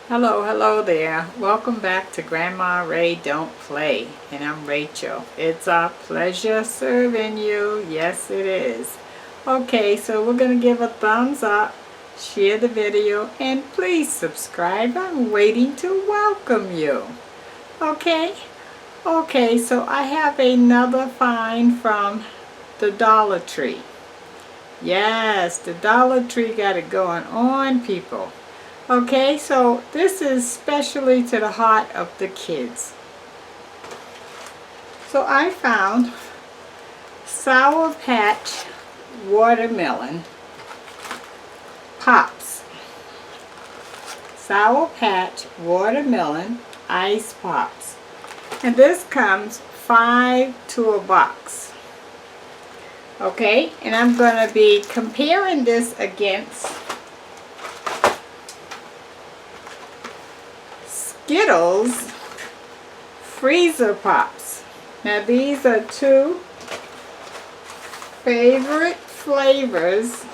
Hello there. Welcome back to Grandma Ray Don't Play. And I'm Rachel. It's a pleasure serving you. Yes, it is. Okay, so we're going to give a thumbs up, share the video, and please subscribe. I'm waiting to welcome you. Okay? Okay, so I have another find from the Dollar Tree. Yes, the Dollar Tree got it going on, people. Okay, so this is specially to the heart of the kids. So I found Sour Patch Watermelon Pops. Sour Patch Watermelon Ice Pops. And this comes 5 to a box. Okay, and I'm going to be comparing this against Skittles Freezer Pops. Now these are two favorite flavors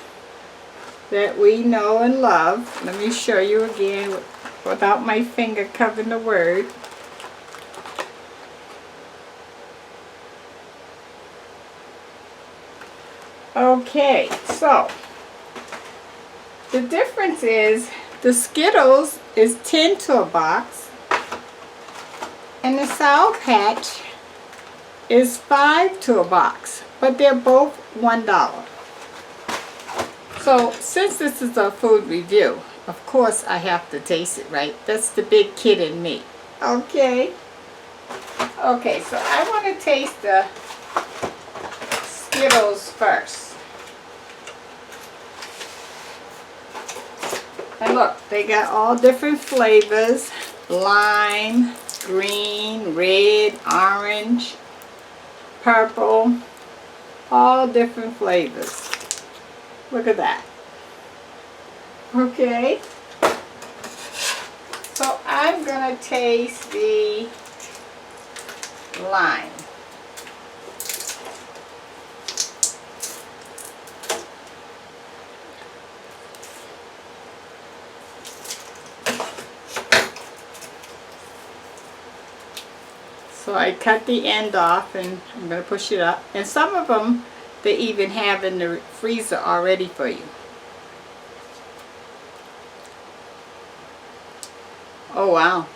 that we know and love. Let me show you again without my finger covering the word. Okay, so the difference is the Skittles is 10 to a box and the Sour Patch is 5 to a box, but they're both $1. So since this is a food review, of course I have to taste it, right? That's the big kid in me. Okay. Okay, so I want to taste the Skittles first. And look, they got all different flavors. Lime, green, red, orange, purple. All different flavors. Look at that. Okay. So I'm going to taste the lime. So I cut the end off and I'm going to push it up. And some of them they even have in the freezer already for you. Oh wow.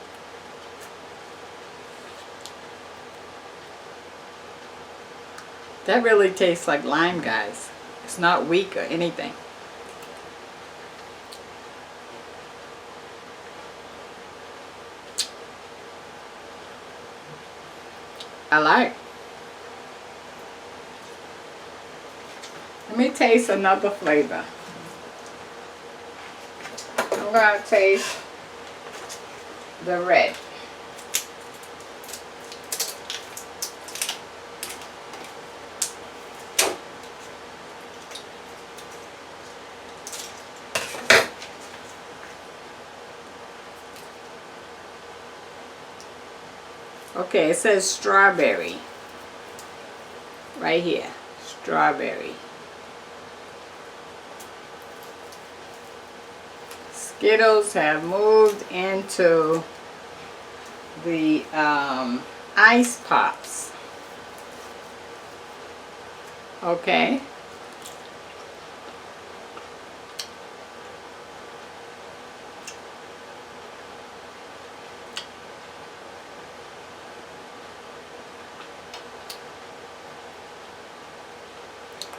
That really tastes like lime, guys. It's not weak or anything. I like. Let me taste another flavor. I'm going to taste the red. Okay, it says strawberry. Right here. Strawberry. Skittles have moved into the ice pops. Okay.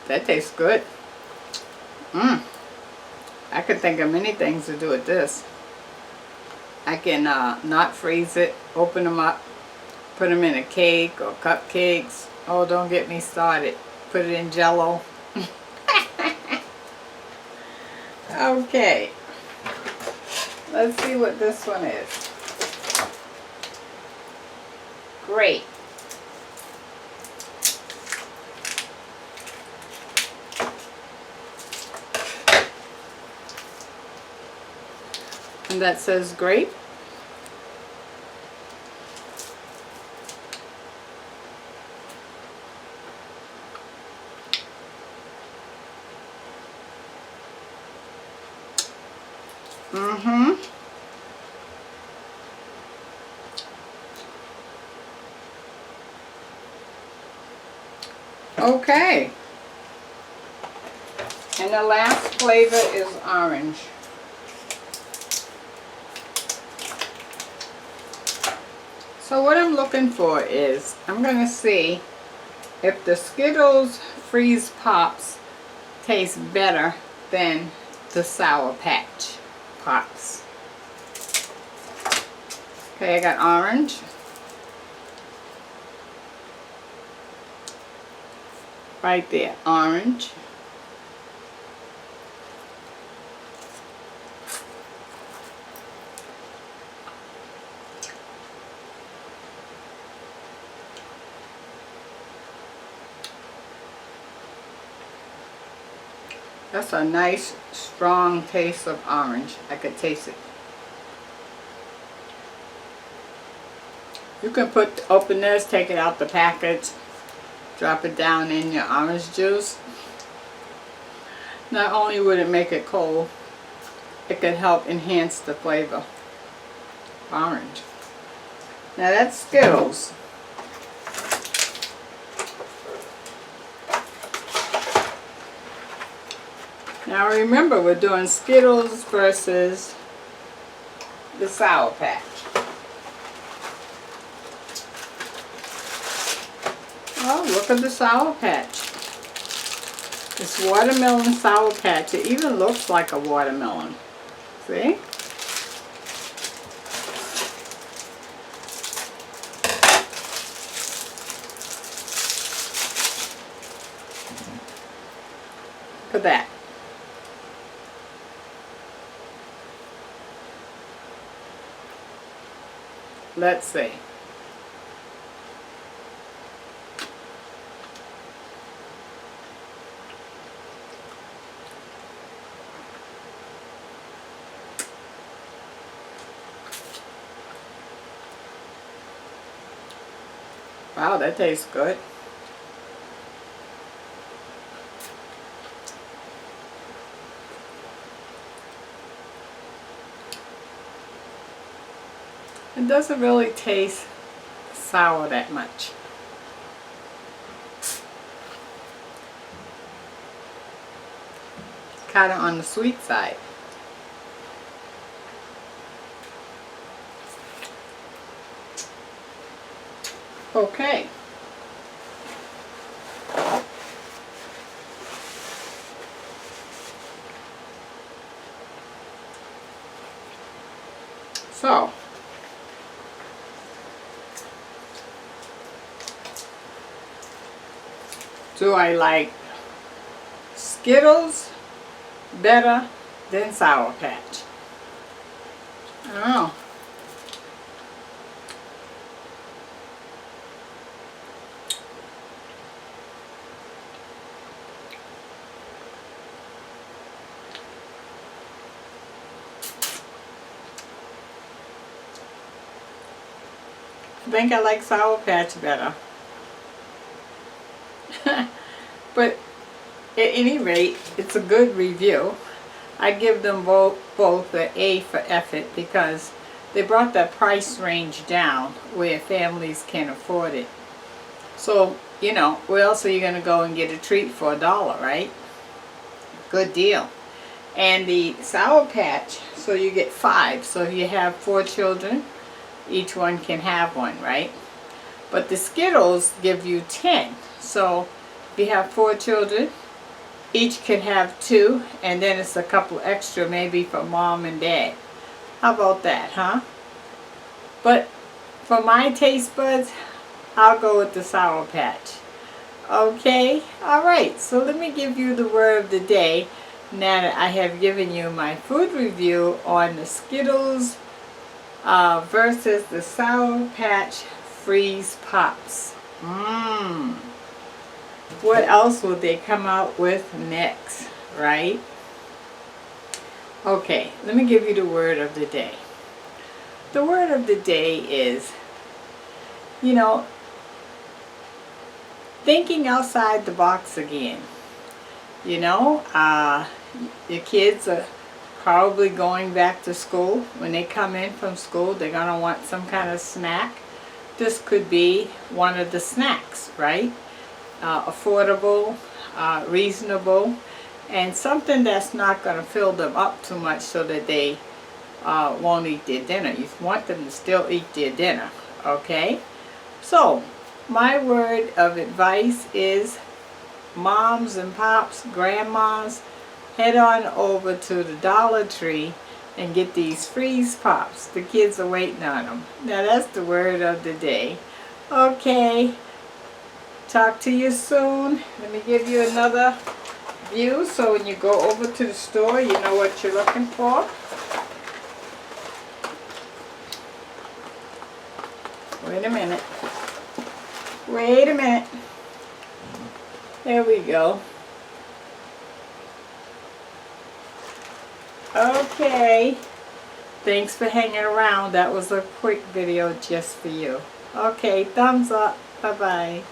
That tastes good. I could think of many things to do with this. I can not freeze it, open them up, put them in a cake or cupcakes. Oh, don't get me started. Put it in Jell-O. Okay. Let's see what this one is. Great. And that says grape. Okay. And the last flavor is orange. So what I'm looking for is, I'm going to see if the Skittles Freeze Pops taste better than the Sour Patch Pops. Okay, I got orange. Right there, orange. That's a nice, strong taste of orange. I could taste it. You can open this, take it out the package, drop it down in your orange juice. Not only would it make it cold, it could help enhance the flavor. Orange. Now that's Skittles. Now remember, we're doing Skittles versus the Sour Patch. Oh, look at the Sour Patch. It's watermelon Sour Patch. It even looks like a watermelon. See? Look at that. Let's see. Wow, that tastes good. It doesn't really taste sour that much. Kind of on the sweet side. Okay. So, do I like Skittles better than Sour Patch? I don't know. I think I like Sour Patch better. But at any rate, it's a good review. I give them both an A for effort because they brought the price range down where families can afford it. So, you know, where else are you going to go and get a treat for $1, right? Good deal. And the Sour Patch, so you get 5. So if you have 4 children, each one can have one, right? But the Skittles give you 10. So if you have 4 children, each can have 2, and then it's a couple extra maybe for mom and dad. How about that, huh? But for my taste buds, I'll go with the Sour Patch. Okay? Alright, so let me give you the word of the day now that I have given you my food review on the Skittles versus the Sour Patch Freeze Pops. What else will they come out with next, right? Okay, let me give you the word of the day. The word of the day is, you know, thinking outside the box again. You know, your kids are probably going back to school. When they come in from school, they're going to want some kind of snack. This could be one of the snacks, right? affordable, reasonable, and something that's not going to fill them up too much so that they won't eat their dinner. You want them to still eat their dinner, okay? So, my word of advice is, moms and pops, grandmas, head on over to the Dollar Tree and get these freeze pops. The kids are waiting on them. Now that's the word of the day. Okay, talk to you soon. Let me give you another view so when you go over to the store you know what you're looking for. Wait a minute. Wait a minute. There we go. Okay. Thanks for hanging around. That was a quick video just for you. Okay, thumbs up. Bye-bye.